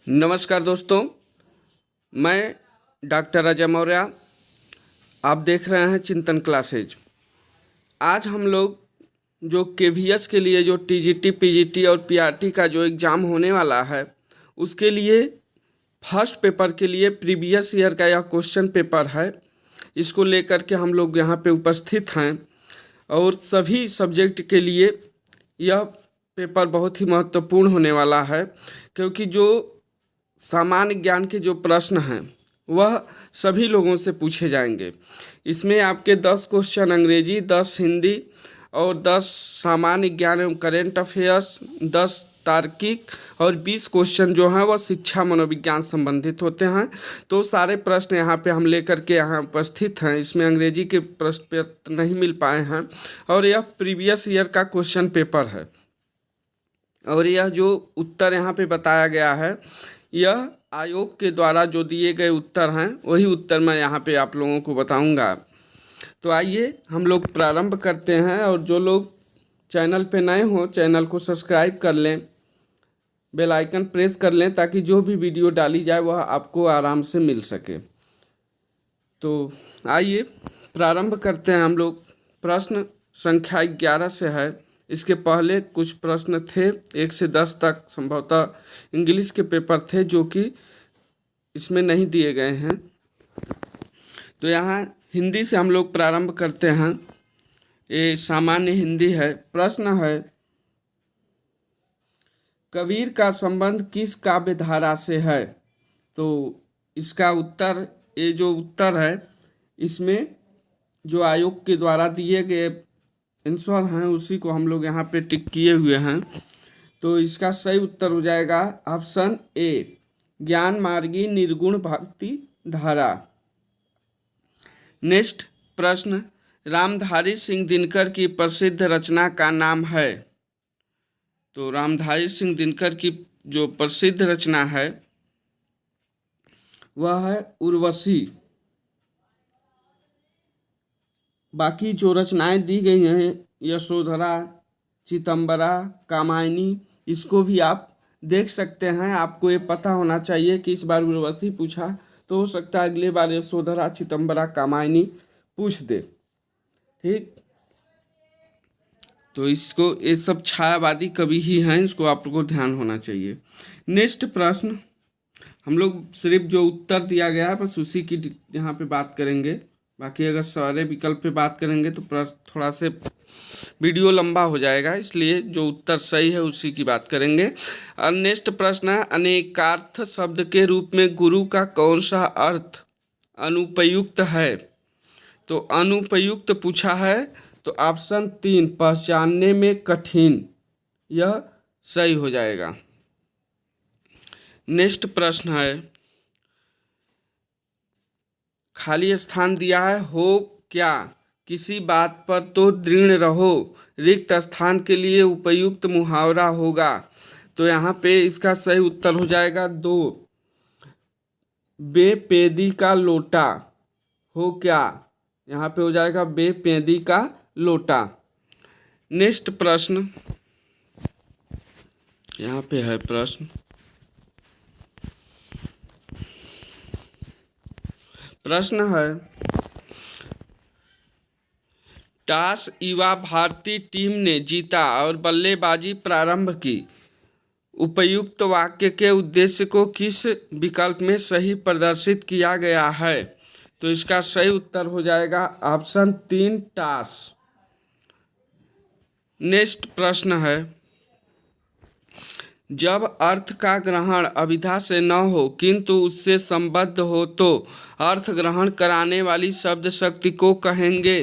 नमस्कार दोस्तों, मैं डॉक्टर अजय मौर्य। आप देख रहे हैं चिंतन क्लासेज। आज हम लोग जो केवीएस के लिए जो टीजीटी, पीजीटी और पीआरटी का जो एग्ज़ाम होने वाला है, उसके लिए फर्स्ट पेपर के लिए प्रीवियस ईयर का यह क्वेश्चन पेपर है। इसको लेकर के हम लोग यहाँ पे उपस्थित हैं और सभी सब्जेक्ट के लिए यह पेपर बहुत ही महत्वपूर्ण होने वाला है, क्योंकि जो सामान्य ज्ञान के जो प्रश्न हैं वह सभी लोगों से पूछे जाएंगे। इसमें आपके 10 क्वेश्चन अंग्रेजी, 10 हिंदी और 10 सामान्य ज्ञान एवं करेंट अफेयर्स, 10 तार्किक और 20 क्वेश्चन जो हैं वह शिक्षा मनोविज्ञान संबंधित होते हैं। तो सारे प्रश्न यहाँ पे हम लेकर के यहाँ उपस्थित हैं। इसमें अंग्रेजी के प्रश्न पत्र नहीं मिल पाए हैं और यह प्रीवियस ईयर का क्वेश्चन पेपर है। और यह जो उत्तर यहाँ पे बताया गया है, यह आयोग के द्वारा जो दिए गए उत्तर हैं वही उत्तर मैं यहाँ पे आप लोगों को बताऊँगा। तो आइए हम लोग प्रारंभ करते हैं। और जो लोग चैनल पे नए हों, चैनल को सब्सक्राइब कर लें, बेल आइकन प्रेस कर लें, ताकि जो भी वीडियो डाली जाए वह आपको आराम से मिल सके। तो आइए प्रारंभ करते हैं हम लोग। प्रश्न संख्या 11 से है। इसके पहले कुछ प्रश्न थे 1 से 10 तक, संभवतः इंग्लिश के पेपर थे जो कि इसमें नहीं दिए गए हैं। तो यहाँ हिंदी से हम लोग प्रारंभ करते हैं। ये सामान्य हिंदी है। प्रश्न है, कबीर का संबंध किस काव्य धारा से है? तो इसका उत्तर, ये जो उत्तर है इसमें जो आयोग के द्वारा दिए गए आंसर हैं उसी को हम लोग यहाँ पे टिक किए हुए हैं। तो इसका सही उत्तर हो जाएगा ऑप्शन ए, ज्ञान मार्गी निर्गुण भक्ति धारा। नेक्स्ट प्रश्न, रामधारी सिंह दिनकर की प्रसिद्ध रचना का नाम है? तो रामधारी सिंह दिनकर की जो प्रसिद्ध रचना है वह है उर्वशी। बाकी जो रचनाएं दी गई हैं, यशोधरा, चितंबरा, कामायनी, इसको भी आप देख सकते हैं। आपको ये पता होना चाहिए कि इस बार उर्वशी पूछा तो हो सकता है अगले बार यशोधरा, चितंबरा, कामायनी पूछ दे। ठीक, तो इसको, ये सब छायावादी कवि ही हैं, इसको आपको ध्यान होना चाहिए। नेक्स्ट प्रश्न, हम लोग सिर्फ जो उत्तर दिया गया है बस उसी की यहाँ पे बात करेंगे। बाकी अगर सारे विकल्प पे बात करेंगे तो थोड़ा से वीडियो लंबा हो जाएगा, इसलिए जो उत्तर सही है उसी की बात करेंगे। और नेक्स्ट प्रश्न है, अनेकार्थ शब्द के रूप में गुरु का कौन सा अर्थ अनुपयुक्त है? तो अनुपयुक्त पूछा है तो ऑप्शन 3, पहचानने में कठिन, यह सही हो जाएगा। नेक्स्ट प्रश्न है, खाली स्थान दिया है, हो क्या, किसी बात पर तो दृढ़ रहो, रिक्त स्थान के लिए उपयुक्त मुहावरा होगा? तो यहाँ पे इसका सही उत्तर हो जाएगा 2, बेपेदी का लोटा। हो क्या, यहाँ पे हो जाएगा बेपेदी का लोटा। नेक्स्ट प्रश्न, यहाँ पे है प्रश्न, प्रश्न है, टॉस युवा भारतीय टीम ने जीता और बल्लेबाजी प्रारंभ की। उपयुक्त वाक्य के उद्देश्य को किस विकल्प में सही प्रदर्शित किया गया है? तो इसका सही उत्तर हो जाएगा ऑप्शन 3, टॉस। नेक्स्ट प्रश्न है, जब अर्थ का ग्रहण अभिधा से न हो किंतु उससे संबद्ध हो तो अर्थ ग्रहण कराने वाली शब्द शक्ति को कहेंगे?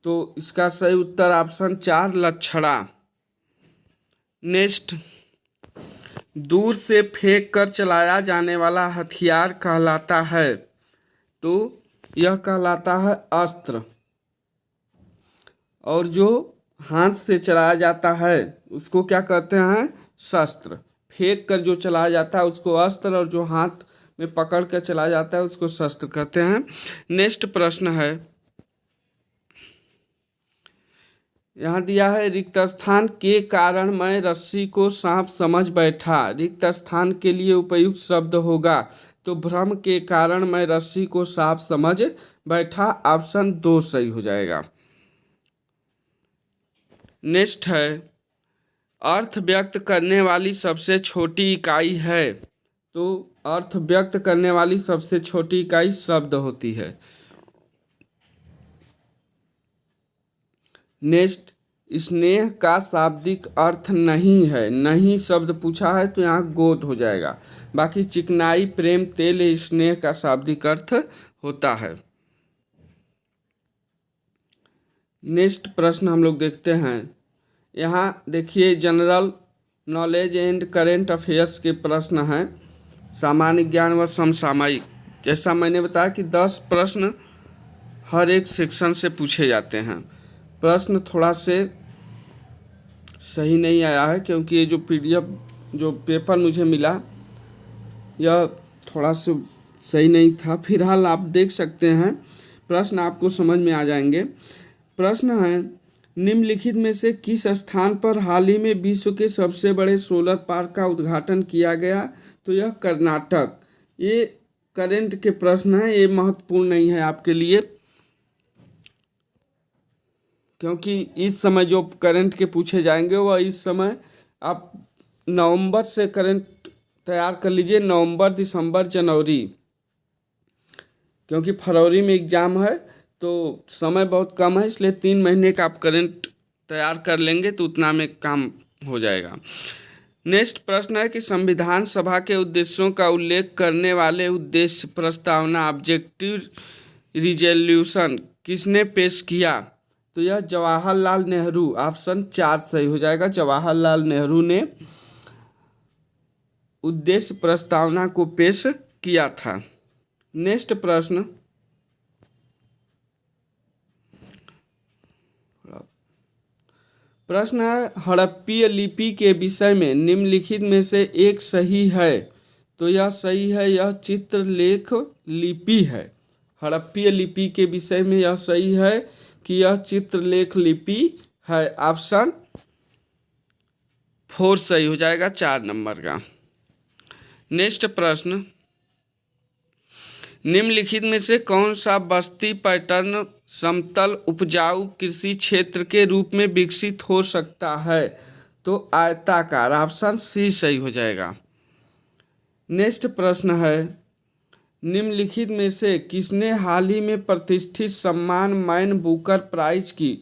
तो इसका सही उत्तर ऑप्शन 4, लक्षणा। नेक्स्ट, दूर से फेंक कर चलाया जाने वाला हथियार कहलाता है? तो यह कहलाता है अस्त्र। और जो हाथ से चलाया जाता है उसको क्या कहते हैं? शस्त्र। फेंक कर जो चलाया जाता है उसको अस्त्र, और जो हाथ में पकड़ कर चलाया जाता है उसको शस्त्र कहते हैं। नेक्स्ट प्रश्न है, यहाँ दिया है रिक्त स्थान के कारण मैं रस्सी को सांप समझ बैठा। रिक्त स्थान के लिए उपयुक्त शब्द होगा तो भ्रम के कारण मैं रस्सी को सांप समझ बैठा। ऑप्शन 2 सही हो जाएगा। नेक्स्ट है अर्थ व्यक्त करने वाली सबसे छोटी इकाई है। तो अर्थ व्यक्त करने वाली सबसे छोटी इकाई शब्द होती है। नेक्स्ट स्नेह का शाब्दिक अर्थ नहीं है। नहीं शब्द पूछा है तो यहाँ गोद हो जाएगा। बाकी चिकनाई, प्रेम, तेल स्नेह का शाब्दिक अर्थ होता है। नेक्स्ट प्रश्न हम लोग देखते हैं। यहाँ देखिए general knowledge and current affairs के प्रश्न हैं, सामान्य ज्ञान व समसामयिक। जैसा मैंने बताया कि 10 प्रश्न हर एक सेक्शन से पूछे जाते हैं। प्रश्न थोड़ा से सही नहीं आया है क्योंकि ये जो PDF जो पेपर मुझे मिला यह थोड़ा सा सही नहीं था। फिलहाल आप देख सकते हैं, प्रश्न आपको समझ में आ जाएंगे। प्रश्न है निम्नलिखित में से किस स्थान पर हाल ही में विश्व के सबसे बड़े सोलर पार्क का उद्घाटन किया गया। तो यह कर्नाटक। ये करंट के प्रश्न हैं, ये महत्वपूर्ण नहीं है आपके लिए क्योंकि इस समय जो करंट के पूछे जाएंगे वह इस समय आप नवंबर से करंट तैयार कर लीजिए। नवंबर, दिसंबर, जनवरी, क्योंकि फरवरी में एग्ज़ाम है तो समय बहुत कम है, इसलिए 3 महीने का आप करंट तैयार कर लेंगे तो उतना में काम हो जाएगा। नेक्स्ट प्रश्न है कि संविधान सभा के उद्देश्यों का उल्लेख करने वाले उद्देश्य प्रस्तावना ऑब्जेक्टिव रिजोल्यूशन किसने पेश किया। तो यह जवाहरलाल नेहरू। ऑप्शन 4 सही हो जाएगा। जवाहरलाल नेहरू ने उद्देश्य प्रस्तावना को पेश किया था। नेक्स्ट प्रश्न है हड़प्पीय लिपि के विषय में निम्नलिखित में से एक सही है। तो यह सही है, यह चित्रलेख लिपि है। हड़प्पीय लिपि के विषय में यह सही है कि यह चित्रलेख लिपि है। ऑप्शन 4 सही हो जाएगा, 4 नंबर का। नेक्स्ट प्रश्न निम्नलिखित में से कौन सा बस्ती पैटर्न समतल उपजाऊ कृषि क्षेत्र के रूप में विकसित हो सकता है। तो आयताकार। ऑप्शन C सही हो जाएगा। नेक्स्ट प्रश्न है निम्नलिखित में से किसने हाल ही में प्रतिष्ठित सम्मान मैन बुकर प्राइज की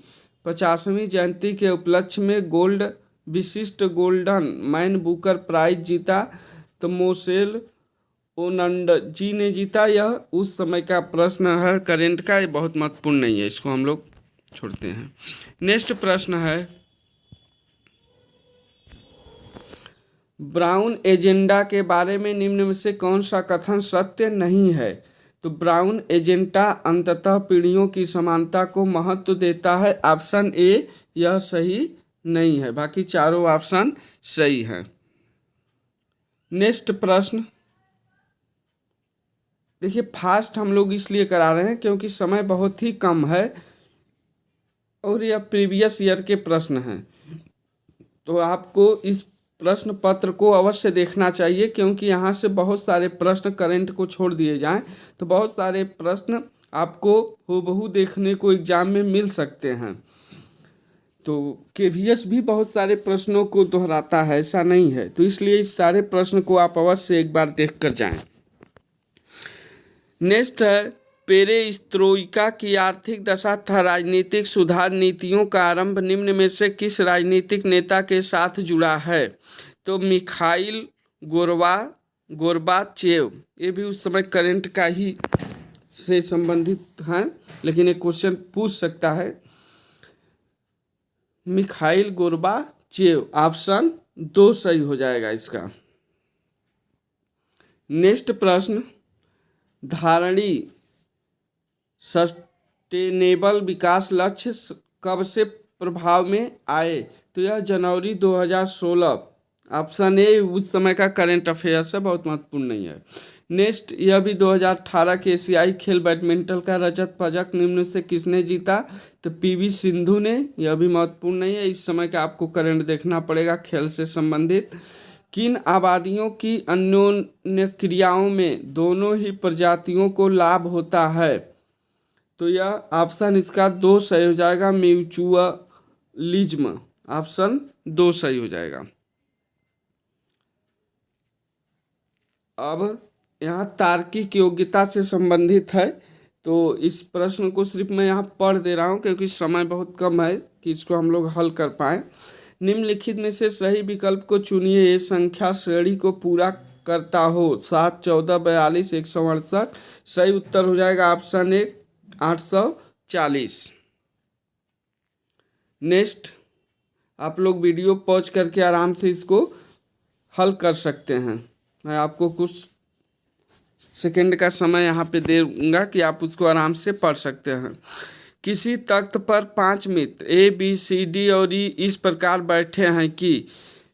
50वीं जयंती के उपलक्ष्य में गोल्ड विशिष्ट गोल्डन मैन बुकर प्राइज जीता। तो मोसेल ओनंड जी ने जीता। यह उस समय का प्रश्न है करेंट का, ये बहुत महत्वपूर्ण नहीं है, इसको हम लोग छोड़ते हैं। नेक्स्ट प्रश्न है ब्राउन एजेंडा के बारे में निम्न में से कौन सा कथन सत्य नहीं है। तो ब्राउन एजेंडा अंततः पीढ़ियों की समानता को महत्व देता है। ऑप्शन A यह सही नहीं है, बाकी चारों ऑप्शन सही हैं। नेक्स्ट प्रश्न देखिए, फास्ट हम लोग इसलिए करा रहे हैं क्योंकि समय बहुत ही कम है और यह प्रीवियस ईयर के प्रश्न हैं, तो आपको इस प्रश्न पत्र को अवश्य देखना चाहिए क्योंकि यहाँ से बहुत सारे प्रश्न करंट को छोड़ दिए जाएं तो बहुत सारे प्रश्न आपको हूबहू देखने को एग्जाम में मिल सकते हैं। तो KVS भी बहुत सारे प्रश्नों को दोहराता है, ऐसा नहीं है, तो इसलिए इस सारे प्रश्न को आप अवश्य एक बार देख कर जाएँ। नेक्स्ट है पेरेस्त्रोइका की आर्थिक दशा तथा राजनीतिक सुधार नीतियों का आरंभ निम्न में से किस राजनीतिक नेता के साथ जुड़ा है। तो मिखाइल गोर्बाचेव। ये भी उस समय करंट का ही से संबंधित हैं, लेकिन एक क्वेश्चन पूछ सकता है। Mikhail Gorbachev. ऑप्शन 2 सही हो जाएगा इसका। नेक्स्ट प्रश्न धारणी सस्टेनेबल विकास लक्ष्य कब से प्रभाव में आए। तो यह जनवरी 2016। ऑप्शन A उस समय का करंट अफेयर्स है, बहुत महत्वपूर्ण नहीं है। नेक्स्ट, यह भी 2018 के एशियाई खेल बैडमिंटन का रजत पदक निम्न से किसने जीता? तो पीवी सिंधु ने। यह भी महत्वपूर्ण नहीं है, इस समय का आपको करंट देखना पड़ेगा खेल से संबंधित। किन आबादियों की अन्योन्य क्रियाओं में दोनों ही प्रजातियों को लाभ होता है? तो यह ऑप्शन इसका 2 सही हो जाएगा, म्यूचुअलिज्म। ऑप्शन 2 सही हो जाएगा। अब यहाँ तार्किक योग्यता से संबंधित है, तो इस प्रश्न को सिर्फ मैं यहाँ पढ़ दे रहा हूँ क्योंकि समय बहुत कम है कि इसको हम लोग हल कर पाएँ। निम्नलिखित में से सही विकल्प को चुनिए। ये संख्या श्रेणी को पूरा करता हो। 7, 14, 42, 168। सही उत्तर हो जाएगा ऑप्शन 1, 840। नेक्स्ट, आप लोग वीडियो पॉज करके आराम से इसको हल कर सकते हैं। मैं आपको कुछ सेकंड का समय यहाँ पे दे दूंगा कि आप उसको आराम से पढ़ सकते हैं। किसी तख्त पर 5 मित्र ए, बी, सी, डी और ई इस प्रकार बैठे हैं कि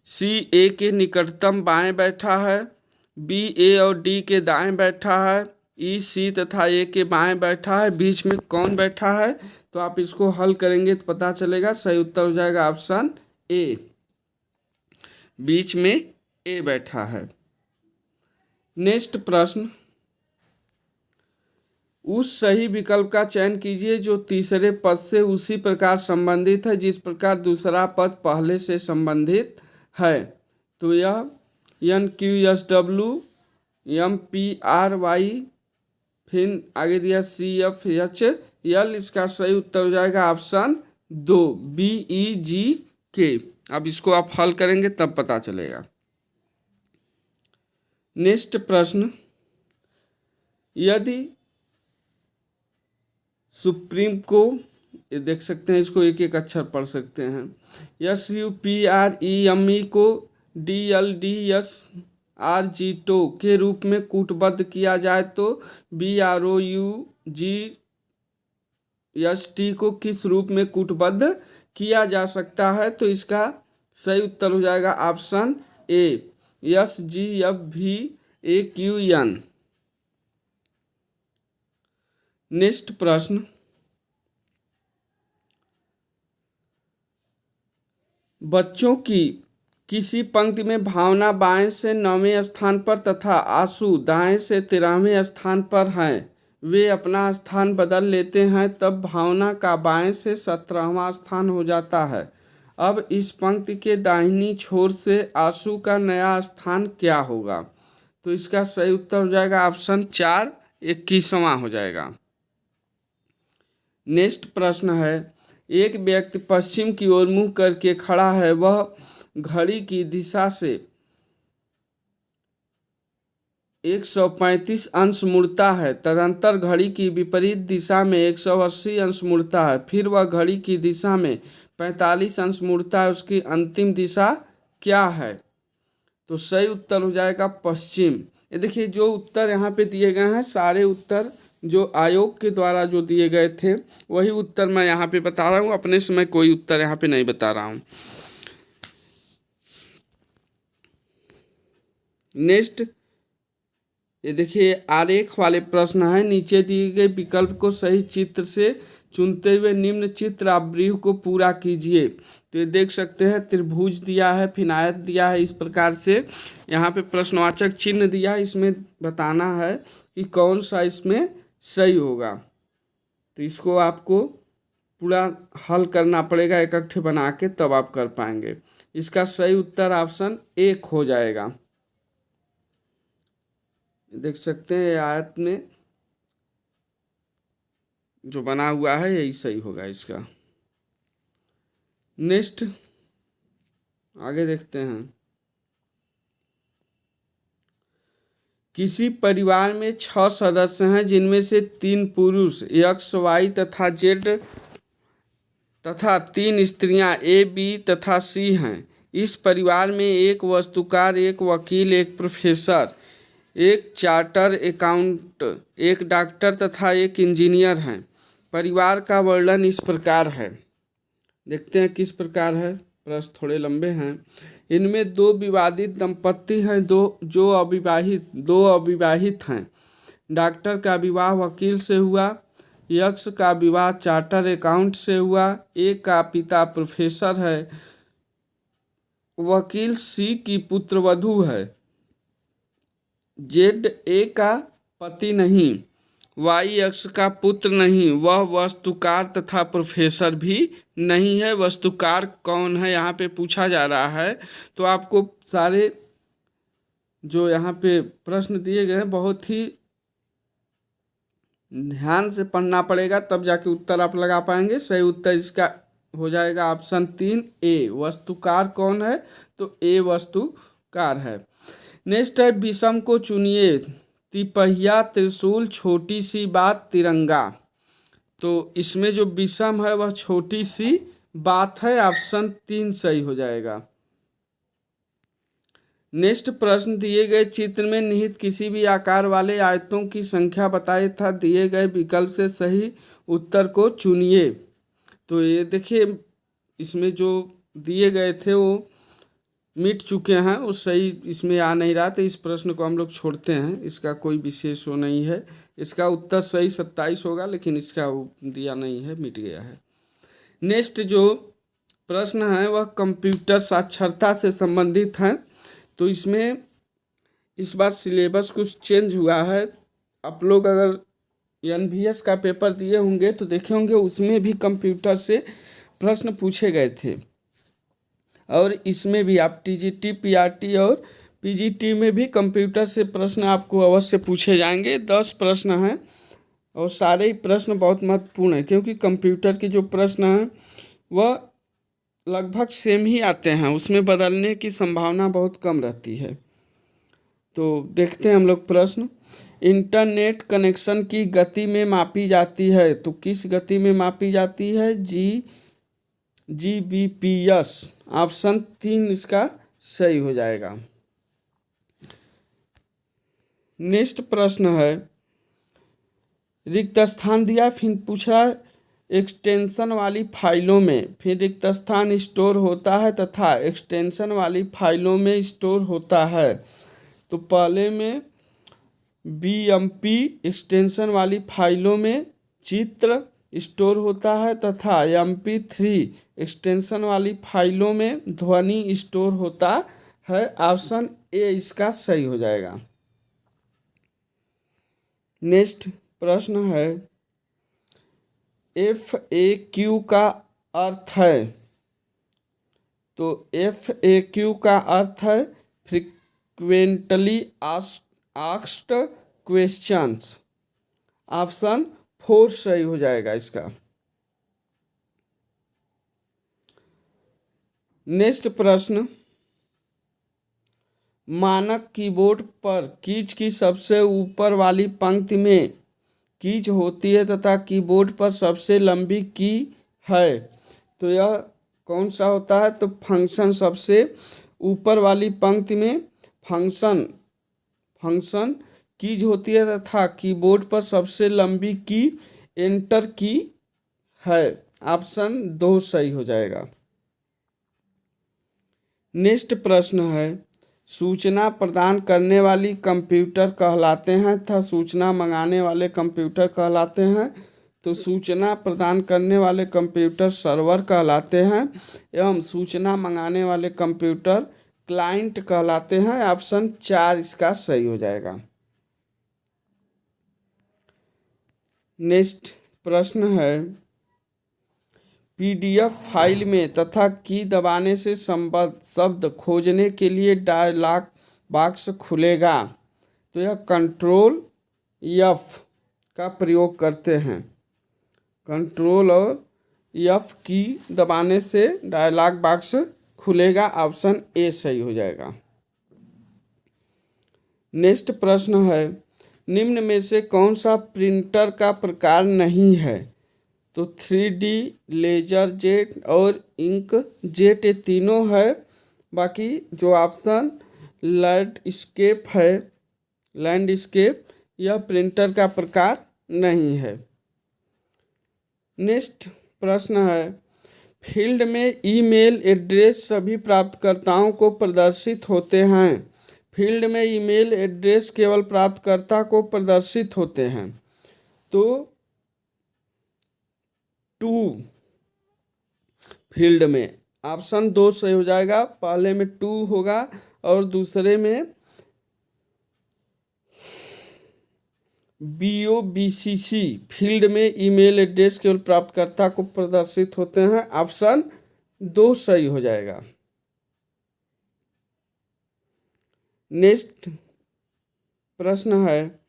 सी ए के निकटतम बाएं बैठा है, बी ए और डी के दाएं बैठा है, ई सी तथा ए के बाएं बैठा है, बीच में कौन बैठा है? तो आप इसको हल करेंगे तो पता चलेगा। सही उत्तर हो जाएगा ऑप्शन ए, बीच में ए बैठा है। नेक्स्ट प्रश्न, उस सही विकल्प का चयन कीजिए जो तीसरे पद से उसी प्रकार संबंधित है जिस प्रकार दूसरा पद पहले से संबंधित है। तो यह NQSW MPRY, फिर आगे दिया CFHL। इसका सही उत्तर हो जाएगा ऑप्शन 2, BEGK। अब इसको आप हल करेंगे तब पता चलेगा। नेक्स्ट प्रश्न, यदि सुप्रीम को, ये देख सकते हैं, इसको एक एक अक्षर पढ़ सकते हैं। SUPREME को DLDSRGTO के रूप में कूटबद्ध किया जाए तो BROUGST को किस रूप में कूटबद्ध किया जा सकता है? तो इसका सही उत्तर हो जाएगा ऑप्शन ए, SGFVAQN। नेक्स्ट प्रश्न, बच्चों की किसी पंक्ति में भावना बाएं से 9वें स्थान पर तथा आंसू दाएं से 13वें स्थान पर हैं। वे अपना स्थान बदल लेते हैं तब भावना का बाएं से 17वां स्थान हो जाता है। अब इस पंक्ति के दाहिनी छोर से आंसू का नया स्थान क्या होगा? तो इसका सही उत्तर हो जाएगा ऑप्शन 4, 21वां हो जाएगा। नेक्स्ट प्रश्न है, एक व्यक्ति पश्चिम की ओर मुंह करके खड़ा है। वह घड़ी की दिशा से 135 अंश मुड़ता है, तदंतर घड़ी की विपरीत दिशा में 180 अंश मुड़ता है, फिर वह घड़ी की दिशा में 45 अंश मुड़ता है। उसकी अंतिम दिशा क्या है? तो सही उत्तर हो जाएगा पश्चिम। ये देखिए, जो उत्तर यहाँ पे दिए गए हैं सारे उत्तर जो आयोग के द्वारा जो दिए गए थे वही उत्तर मैं यहाँ पे बता रहा हूँ, अपने से मैं कोई उत्तर यहाँ पे नहीं बता रहा हूँ। नेक्स्ट, ये देखिए आरेख वाले प्रश्न है। नीचे दिए गए विकल्प को सही चित्र से चुनते हुए निम्न चित्र आव्यूह को पूरा कीजिए। तो ये देख सकते हैं, त्रिभुज दिया है, फिर आयत दिया है, इस प्रकार से यहाँ पे प्रश्नवाचक चिन्ह दिया है। इसमें बताना है कि कौन सा इसमें सही होगा। तो इसको आपको पूरा हल करना पड़ेगा इकट्ठे बना के, तब आप कर पाएंगे। इसका सही उत्तर ऑप्शन 1 हो जाएगा। देख सकते हैं आयत में जो बना हुआ है यही सही होगा इसका। नेक्स्ट आगे देखते हैं, किसी परिवार में 6 सदस्य हैं जिनमें से 3 पुरुष X, Y तथा Z तथा 3 स्त्रियां A, B तथा C हैं। इस परिवार में एक वास्तुकार, एक वकील, एक प्रोफेसर, एक चार्टर अकाउंट, एक डॉक्टर तथा एक इंजीनियर हैं। परिवार का वर्णन इस प्रकार है। देखते हैं किस प्रकार है, प्रश्न थोड़े लंबे हैं। इनमें दो विवादित दंपत्ति हैं, दो अविवाहित हैं। डॉक्टर का विवाह वकील से हुआ, यक्स का विवाह चार्टर अकाउंट से हुआ, ए का पिता प्रोफेसर है, वकील सी की पुत्रवधू है, जेड ए का पति नहीं, वाई एक्स का पुत्र नहीं, वह वास्तुकार तथा प्रोफेसर भी नहीं है। वास्तुकार कौन है यहाँ पे पूछा जा रहा है। तो आपको सारे जो यहाँ पे प्रश्न दिए गए हैं बहुत ही ध्यान से पढ़ना पड़ेगा, तब जाके उत्तर आप लगा पाएंगे। सही उत्तर इसका हो जाएगा ऑप्शन 3 ए। वास्तुकार कौन है? तो ए वास्तुकार है। नेक्स्ट है विषम को चुनिए। तिपहिया, त्रिशूल, छोटी सी बात, तिरंगा। तो इसमें जो विषम है वह छोटी सी बात है। ऑप्शन 3 सही हो जाएगा। नेक्स्ट प्रश्न, दिए गए चित्र में निहित किसी भी आकार वाले आयतों की संख्या बताए तथा दिए गए विकल्प से सही उत्तर को चुनिए। तो ये देखिए, इसमें जो दिए गए थे वो मिट चुके हैं, वो सही इसमें आ नहीं रहा, तो इस प्रश्न को हम लोग छोड़ते हैं। इसका कोई विशेष वो नहीं है। इसका उत्तर सही 27 होगा, लेकिन इसका वो दिया नहीं है, मिट गया है। नेक्स्ट जो प्रश्न है वह कंप्यूटर साक्षरता से संबंधित है। तो इसमें इस बार सिलेबस कुछ चेंज हुआ है। आप लोग अगर NVS का पेपर दिए होंगे तो देखे होंगे, उसमें भी कंप्यूटर से प्रश्न पूछे गए थे, और इसमें भी आप TGT, PRT और PGT में भी कंप्यूटर से प्रश्न आपको अवश्य पूछे जाएंगे। 10 प्रश्न हैं और सारे ही प्रश्न बहुत महत्वपूर्ण हैं, क्योंकि कंप्यूटर के जो प्रश्न हैं वह लगभग सेम ही आते हैं, उसमें बदलने की संभावना बहुत कम रहती है। तो देखते हैं हम लोग प्रश्न। इंटरनेट कनेक्शन की गति में मापी जाती है, तो किस गति में मापी जाती है? Gbps। ऑप्शन 3 इसका सही हो जाएगा। नेक्स्ट प्रश्न है, रिक्त स्थान दिया, फिर पूछ रहा है एक्सटेंशन वाली फाइलों में, फिर रिक्त स्थान स्टोर होता है तथा एक्सटेंशन वाली फाइलों में स्टोर होता है। तो पहले में BMP एक्सटेंशन वाली फाइलों में चित्र स्टोर होता है तथा MP3 एक्सटेंशन वाली फाइलों में ध्वनि स्टोर होता है। ऑप्शन ए इसका सही हो जाएगा। नेक्स्ट प्रश्न है, FAQ का अर्थ है? तो FAQ का अर्थ है फ्रीक्वेंटली आस्क्ड क्वेश्चंस। ऑप्शन 4 सही हो जाएगा इसका। नेक्स्ट प्रश्न, मानक कीबोर्ड पर कीज की सबसे ऊपर वाली पंक्ति में कीज होती है तथा कीबोर्ड पर सबसे लंबी की है। तो यह कौन सा होता है? तो फंक्शन। सबसे ऊपर वाली पंक्ति में फंक्शन कीज होती है तथा कीबोर्ड पर सबसे लंबी की एंटर की है। ऑप्शन 2 सही हो जाएगा। नेक्स्ट प्रश्न है, सूचना प्रदान करने वाली कंप्यूटर कहलाते हैं तथा सूचना मंगाने वाले कंप्यूटर कहलाते हैं। तो सूचना प्रदान करने वाले कंप्यूटर सर्वर कहलाते हैं एवं सूचना मंगाने वाले कंप्यूटर क्लाइंट कहलाते हैं। ऑप्शन 4 इसका सही हो जाएगा। नेक्स्ट प्रश्न है, PDF फाइल में तथा की दबाने से संबद्ध शब्द खोजने के लिए डायलॉग बॉक्स खुलेगा। तो यह कंट्रोल F का प्रयोग करते हैं। कंट्रोल और F की दबाने से डायलॉग बॉक्स खुलेगा। ऑप्शन ए सही हो जाएगा। नेक्स्ट प्रश्न है, निम्न में से कौन सा प्रिंटर का प्रकार नहीं है? तो 3D, लेजर जेट और इंक जेट, ये तीनों है। बाकी जो ऑप्शन लैंडस्केप है, लैंडस्केप, यह प्रिंटर का प्रकार नहीं है। नेक्स्ट प्रश्न है, फील्ड में ईमेल एड्रेस सभी प्राप्तकर्ताओं को प्रदर्शित होते हैं। फील्ड में ईमेल एड्रेस केवल प्राप्तकर्ता को प्रदर्शित होते हैं। तो टू फील्ड में ऑप्शन 2 सही हो जाएगा। पहले में 2 होगा और दूसरे में BOBCC फील्ड में ईमेल एड्रेस केवल प्राप्तकर्ता को प्रदर्शित होते हैं। ऑप्शन 2 सही हो जाएगा। नेक्स्ट प्रश्न है,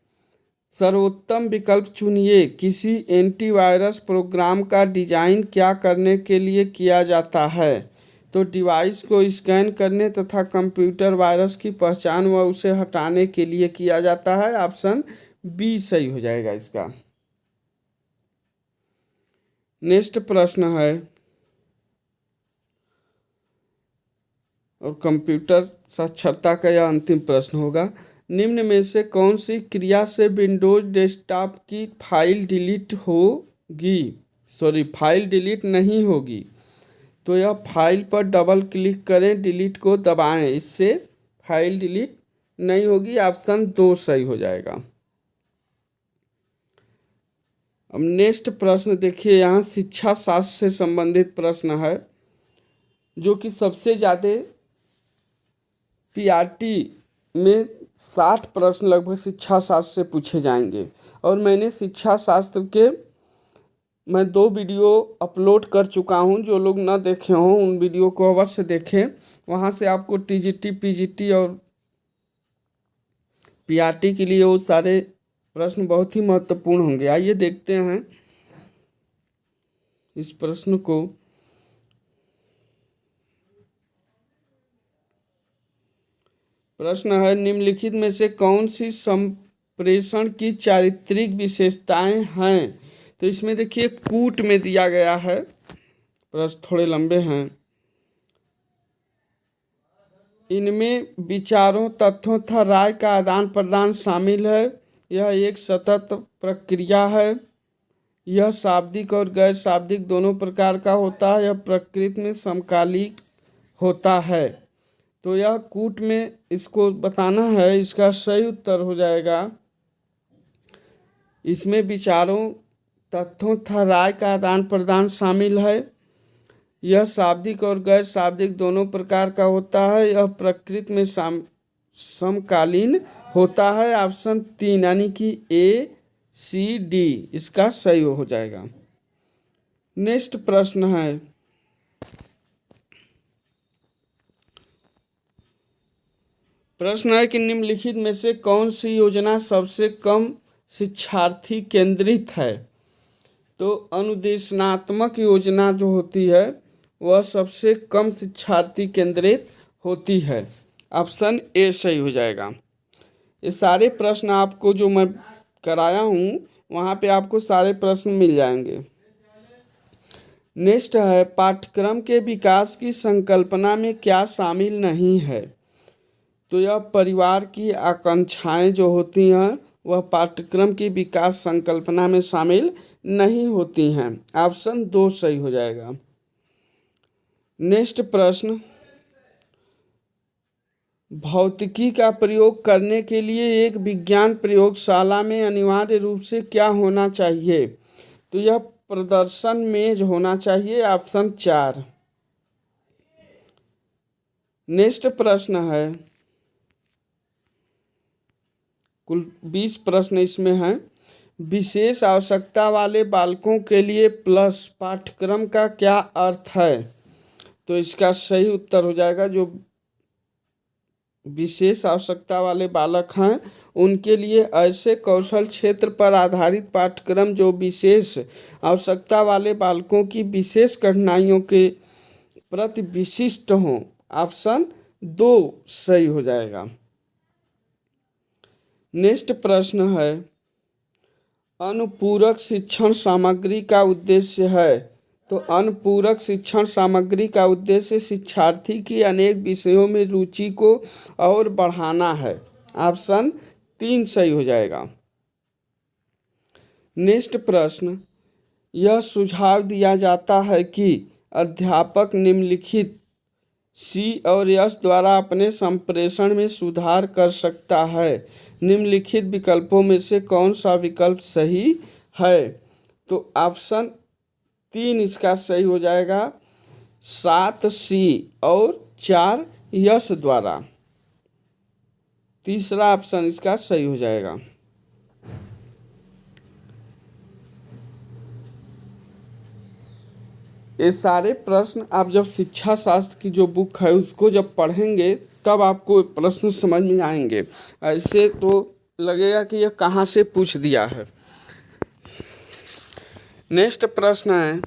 सर्वोत्तम विकल्प चुनिए। किसी एंटीवायरस प्रोग्राम का डिजाइन क्या करने के लिए किया जाता है? तो डिवाइस को स्कैन करने तथा कंप्यूटर वायरस की पहचान व उसे हटाने के लिए किया जाता है। ऑप्शन बी सही हो जाएगा इसका। नेक्स्ट प्रश्न है, और कंप्यूटर साक्षरता का यह अंतिम प्रश्न होगा। निम्न में से कौन सी क्रिया से विंडोज डेस्कटॉप की फाइल डिलीट नहीं होगी? तो यह फाइल पर डबल क्लिक करें, डिलीट को दबाएं, इससे फाइल डिलीट नहीं होगी। ऑप्शन 2 सही हो जाएगा। अब नेक्स्ट प्रश्न देखिए, यहाँ शिक्षा शास्त्र से संबंधित प्रश्न है, जो कि सबसे ज़्यादा पीआरटी में 60 प्रश्न लगभग शिक्षा शास्त्र से पूछे जाएंगे। और मैंने शिक्षा शास्त्र के 2 वीडियो अपलोड कर चुका हूं। जो लोग ना देखे हों उन वीडियो को अवश्य देखें। वहां से आपको टीजीटी, पीजीटी और पीआरटी के लिए वो सारे प्रश्न बहुत ही महत्वपूर्ण होंगे। आइए देखते हैं इस प्रश्न को। प्रश्न है, निम्नलिखित में से कौन सी संप्रेषण की चारित्रिक विशेषताएं हैं? तो इसमें देखिए कूट में दिया गया है, प्रश्न थोड़े लंबे हैं। इनमें विचारों, तथ्यों तथा राय का आदान प्रदान शामिल है। यह एक सतत प्रक्रिया है। यह शाब्दिक और गैर शाब्दिक दोनों प्रकार का होता है। यह प्रकृति में समकालिक होता है। तो यह कूट में इसको बताना है। इसका सही उत्तर हो जाएगा, इसमें विचारों, तथ्यों तथा राय का आदान प्रदान शामिल है। यह शाब्दिक और गैर शाब्दिक दोनों प्रकार का होता है। यह प्रकृति में समकालीन होता है। ऑप्शन 3 यानी कि ACD इसका सही हो जाएगा। नेक्स्ट प्रश्न है, कि निम्नलिखित में से कौन सी योजना सबसे कम शिक्षार्थी केंद्रित है? तो अनुदेशनात्मक योजना जो होती है वह सबसे कम शिक्षार्थी केंद्रित होती है। ऑप्शन ए सही हो जाएगा। ये सारे प्रश्न आपको जो मैं कराया हूँ वहाँ पे आपको सारे प्रश्न मिल जाएंगे। नेक्स्ट है, पाठ्यक्रम के विकास की संकल्पना में क्या शामिल नहीं है? तो यह परिवार की आकांक्षाएं जो होती हैं वह पाठ्यक्रम की विकास संकल्पना में शामिल नहीं होती हैं। ऑप्शन 2 सही हो जाएगा। नेक्स्ट प्रश्न, भौतिकी का प्रयोग करने के लिए एक विज्ञान प्रयोगशाला में अनिवार्य रूप से क्या होना चाहिए? तो यह प्रदर्शन मेज होना चाहिए। ऑप्शन 4। नेक्स्ट प्रश्न है, कुल 20 प्रश्न इसमें हैं। विशेष आवश्यकता वाले बालकों के लिए प्लस पाठ्यक्रम का क्या अर्थ है? तो इसका सही उत्तर हो जाएगा, जो विशेष आवश्यकता वाले बालक हैं उनके लिए ऐसे कौशल क्षेत्र पर आधारित पाठ्यक्रम जो विशेष आवश्यकता वाले बालकों की विशेष कठिनाइयों के प्रति विशिष्ट हों। ऑप्शन 2 सही हो जाएगा। नेक्स्ट प्रश्न है, अनुपूरक शिक्षण सामग्री का उद्देश्य है? तो अनुपूरक शिक्षण सामग्री का उद्देश्य शिक्षार्थी की अनेक विषयों में रुचि को और बढ़ाना है। ऑप्शन 3 सही हो जाएगा। नेक्स्ट प्रश्न, यह सुझाव दिया जाता है कि अध्यापक निम्नलिखित सी और यस द्वारा अपने संप्रेषण में सुधार कर सकता है। निम्नलिखित विकल्पों में से कौन सा विकल्प सही है? तो ऑप्शन 3 इसका सही हो जाएगा, 7 सी और 4 यस द्वारा। तीसरा ऑप्शन इसका सही हो जाएगा। ये सारे प्रश्न आप जब शिक्षा शास्त्र की जो बुक है उसको जब पढ़ेंगे तब आपको प्रश्न समझ में आएंगे। ऐसे तो लगेगा कि यह कहाँ से पूछ दिया है। नेक्स्ट प्रश्न है,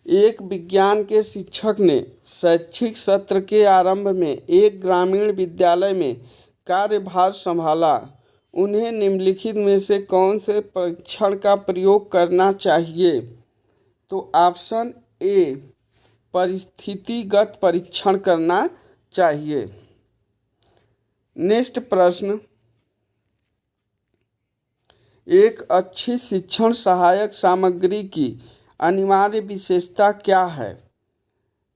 एक विज्ञान के शिक्षक ने शैक्षिक सत्र के आरंभ में एक ग्रामीण विद्यालय में कार्यभार संभाला। उन्हें निम्नलिखित में से कौन से परीक्षण का प्रयोग करना चाहिए? तो ऑप्शन ए, परिस्थितिगत परीक्षण करना चाहिए। नेक्स्ट प्रश्न, एक अच्छी शिक्षण सहायक सामग्री की अनिवार्य विशेषता क्या है?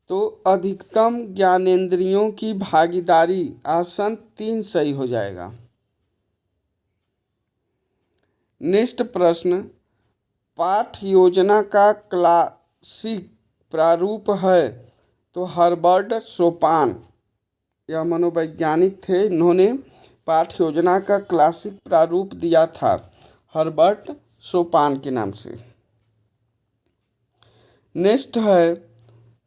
तो अधिकतम ज्ञानेंद्रियों की भागीदारी। ऑप्शन 3 सही हो जाएगा। नेक्स्ट प्रश्न, पाठ योजना का क्लासिक प्रारूप है? तो हर्बर्ट शोपान, यह मनोवैज्ञानिक थे, इन्होंने पाठ योजना का क्लासिक प्रारूप दिया था हर्बर्ट शोपान के नाम से। नेक्स्ट है,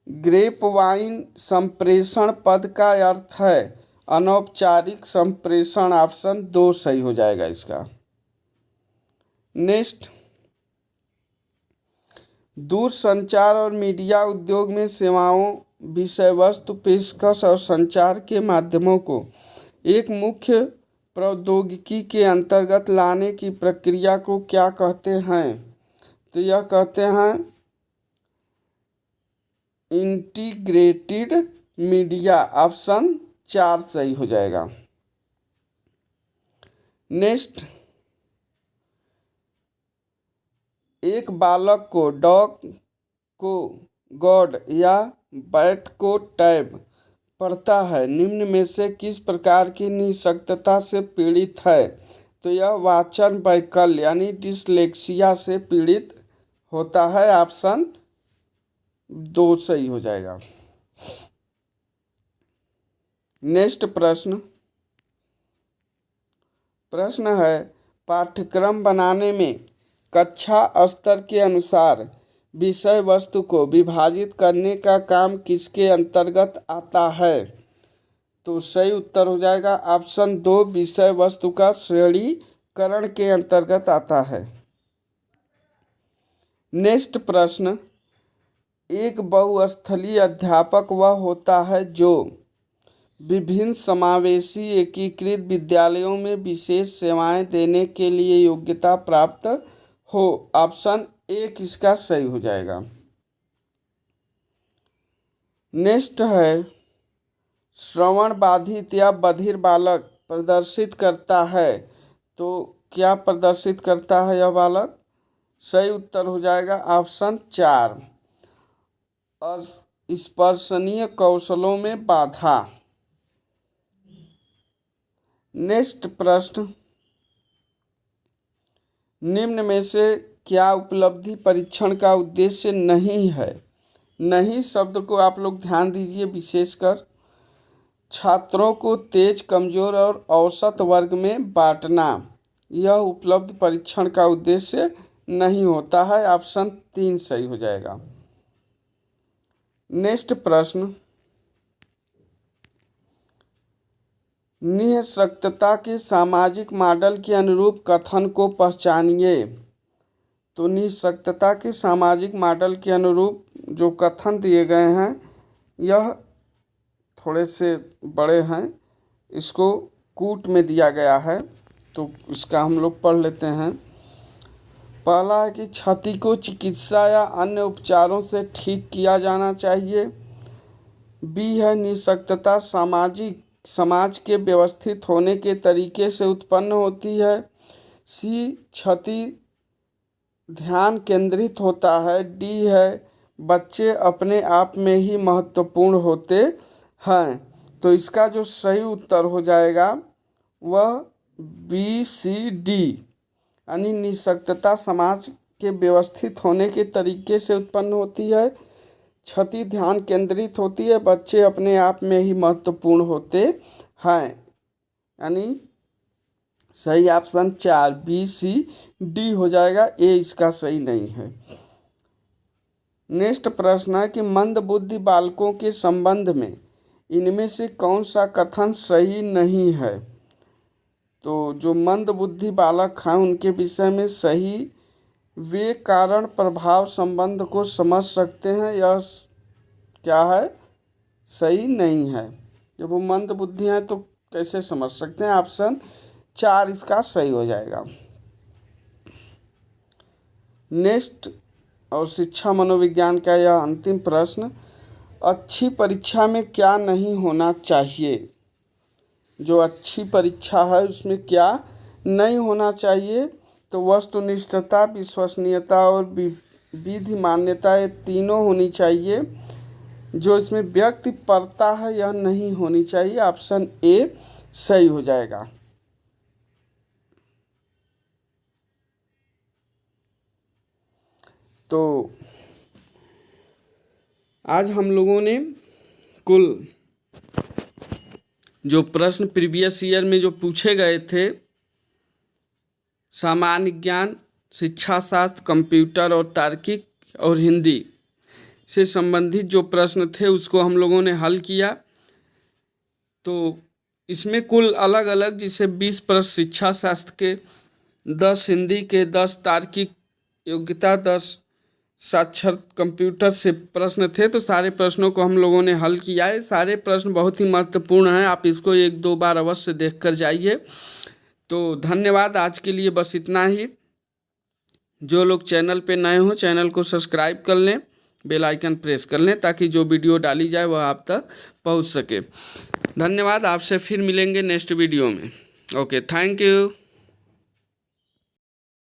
ग्रेप वाइन संप्रेषण पद का अर्थ है अनौपचारिक संप्रेषण। ऑप्शन 2 सही हो जाएगा इसका। नेक्स्ट, दूरसंचार और मीडिया उद्योग में सेवाओं, विषय वस्तु, पेशकश और संचार के माध्यमों को एक मुख्य प्रौद्योगिकी के अंतर्गत लाने की प्रक्रिया को क्या कहते हैं? तो यह कहते हैं इंटीग्रेटेड मीडिया। ऑप्शन 4 सही हो जाएगा। नेक्स्ट, एक बालक को डॉग को गॉड या बैट को टैब पढ़ता है, निम्न में से किस प्रकार की निःशक्तता से पीड़ित है? तो यह वाचन वैकल्य यानी डिसलेक्सिया से पीड़ित होता है। ऑप्शन 2 सही हो जाएगा। नेक्स्ट प्रश्न है, पाठ्यक्रम बनाने में कक्षा स्तर के अनुसार विषय वस्तु को विभाजित करने का काम किसके अंतर्गत आता है? तो सही उत्तर हो जाएगा ऑप्शन 2, विषय वस्तु का श्रेणीकरण के अंतर्गत आता है। नेक्स्ट प्रश्न, एक बहुस्थलीय अध्यापक वह होता है जो विभिन्न समावेशी एकीकृत विद्यालयों में विशेष सेवाएं देने के लिए योग्यता प्राप्त हो। ऑप्शन 1 इसका सही हो जाएगा। नेक्स्ट है, श्रवण बाधित या बधिर बालक प्रदर्शित करता है, तो क्या प्रदर्शित करता है यह बालक? सही उत्तर हो जाएगा ऑप्शन 4, और स्पर्शनीय कौशलों में बाधा। नेक्स्ट प्रश्न, निम्न में से क्या उपलब्धि परीक्षण का उद्देश्य नहीं है? नहीं शब्द को आप लोग ध्यान दीजिए, विशेषकर छात्रों को तेज, कमजोर और औसत वर्ग में बांटना, यह उपलब्ध परीक्षण का उद्देश्य नहीं होता है। ऑप्शन 3 सही हो जाएगा। नेक्स्ट प्रश्न, निःशक्तता के सामाजिक मॉडल के अनुरूप कथन को पहचानिए। तो निःशक्तता के सामाजिक मॉडल के अनुरूप जो कथन दिए गए हैं यह थोड़े से बड़े हैं, इसको कूट में दिया गया है, तो इसका हम लोग पढ़ लेते हैं। पहला है कि क्षति को चिकित्सा या अन्य उपचारों से ठीक किया जाना चाहिए। बी है, निःशक्तता समाज के व्यवस्थित होने के तरीके से उत्पन्न होती है। सी, क्षति ध्यान केंद्रित होता है। डी है, बच्चे अपने आप में ही महत्वपूर्ण होते हैं। तो इसका जो सही उत्तर हो जाएगा वह BCD, यानी निःशक्तता समाज के व्यवस्थित होने के तरीके से उत्पन्न होती है, क्षति ध्यान केंद्रित होती है, बच्चे अपने आप में ही महत्वपूर्ण होते हैं। यानी सही ऑप्शन 4 BCD हो जाएगा, ए इसका सही नहीं है। नेक्स्ट प्रश्न है कि मंदबुद्धि बालकों के संबंध में इनमें से कौन सा कथन सही नहीं है। तो जो मंदबुद्धि बालक हैं उनके विषय में सही वे कारण प्रभाव संबंध को समझ सकते हैं, यह क्या है, सही नहीं है। जब वो मंदबुद्धि हैं तो कैसे समझ सकते हैं, ऑप्शन 4 इसका सही हो जाएगा। नेक्स्ट और शिक्षा मनोविज्ञान का यह अंतिम प्रश्न, अच्छी परीक्षा में क्या नहीं होना चाहिए। जो अच्छी परीक्षा है उसमें क्या नहीं होना चाहिए। तो वस्तुनिष्ठता, विश्वसनीयता और विधि मान्यता, ये तीनों होनी चाहिए। जो इसमें व्यक्तिपरता है यह नहीं होनी चाहिए, ऑप्शन ए सही हो जाएगा। तो आज हम लोगों ने कुल जो प्रश्न प्रीवियस ईयर में जो पूछे गए थे, सामान्य ज्ञान, शिक्षा शास्त्र, कंप्यूटर और तार्किक और हिंदी से संबंधित जो प्रश्न थे उसको हम लोगों ने हल किया। तो इसमें कुल अलग अलग जैसे 20 प्रश्न शिक्षा शास्त्र के, 10 हिंदी के, 10 तार्किक योग्यता, 10 साक्षर कंप्यूटर से प्रश्न थे। तो सारे प्रश्नों को हम लोगों ने हल किया है। सारे प्रश्न बहुत ही महत्वपूर्ण हैं, आप इसको 1-2 बार अवश्य देख कर जाइए। तो धन्यवाद, आज के लिए बस इतना ही। जो लोग चैनल पे नए हो चैनल को सब्सक्राइब कर लें, बेल आइकन प्रेस कर लें ताकि जो वीडियो डाली जाए वह आप तक पहुंच सके। धन्यवाद, आपसे फिर मिलेंगे नेक्स्ट वीडियो में। Okay, thank you.